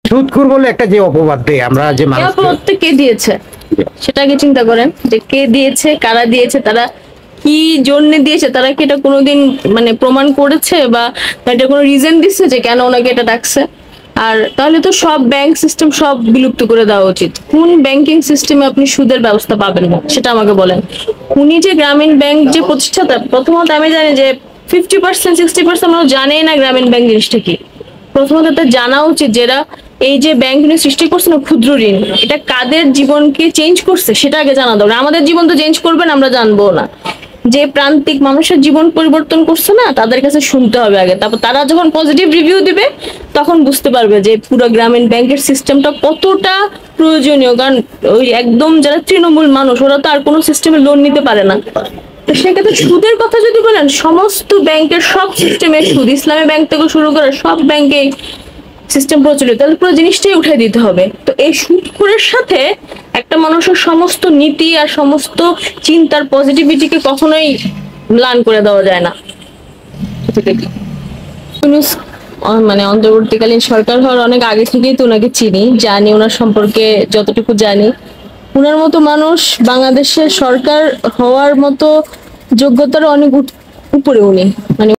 সুদখোর বলে একটা যে অপবাদ দেয় আমরা, যে এই মানুষ অপরাধটা কে দিয়েছে সেটা আগে চিন্তা করেন, যে কে দিয়েছে, কারা দিয়েছে, তারা কি জন্য দিয়েছে, তারা কি এটা কোনোদিন মানে প্রমাণ করেছে বা এটা কোনো রিজন দিচ্ছে যে কেন ওনাকে এটা ডাকছে? আর তাহলে তো সব ব্যাংক সিস্টেম সব বিলুপ্ত করে দেওয়া উচিত। কোন ব্যাংকিং সিস্টেমে আপনি সুদের ব্যবস্থা পাবেন না সেটা আমাকে বলেন। উনি যে গ্রামীণ ব্যাংক যে প্রতিষ্ঠাতা, প্রথমত আমি জানি যে 50% 60% মানুষ জানেই না গ্রামীণ ব্যাংক জিনিসটা কি। প্রথমত এটা জানা উচিত যেটা এই যে ব্যাংক সৃষ্টি করছে না ক্ষুদ্র ঋণ, এটা কাদের জীবনকে চেঞ্জ করছে সেটা আগে জানা দরকার। আমাদের জীবন তো চেঞ্জ করবে না, আমরা জানবো না। যে প্রান্তিক মানুষের জীবন পরিবর্তন করছে না, তাদের কাছে শুনতে হবে আগে, তারপর তারা যখন পজিটিভ রিভিউ দিবে তখন বুঝতে পারবে যে পুরো গ্রামীণ ব্যাংকের সিস্টেমটা কতটা প্রয়োজনীয়। কারণ ওই একদম যারা তৃণমূল মানুষ, ওরা তো আর কোনো সিস্টেমে লোন নিতে পারে না। তো সেক্ষেত্রে সুদের কথা যদি বলেন, সমস্ত ব্যাংকের সব সিস্টেমে সুদ, ইসলামী ব্যাংক থেকে শুরু করে সব ব্যাংকে সিস্টেম প্রচলিত, তাহলে পুরো জিনিসটাই উঠে দিতে হবে। তো এই সুদখোরের সাথে একটা মানুষের সমস্ত নীতি আর সমস্ত চিন্তার পজিটিভিটিকে কখনোই ম্লান করে দেওয়া যায় না। ইউনূস মানে অন্তর্বর্তীকালীন সরকার হওয়ার অনেক আগে থেকেই তো ওনাকে চিনি, জানি ওনার সম্পর্কে যতটুকু জানি। ওনার মতো মানুষ বাংলাদেশের সরকার হওয়ার মতো যোগ্যতার অনেক উপরে উনি, মানে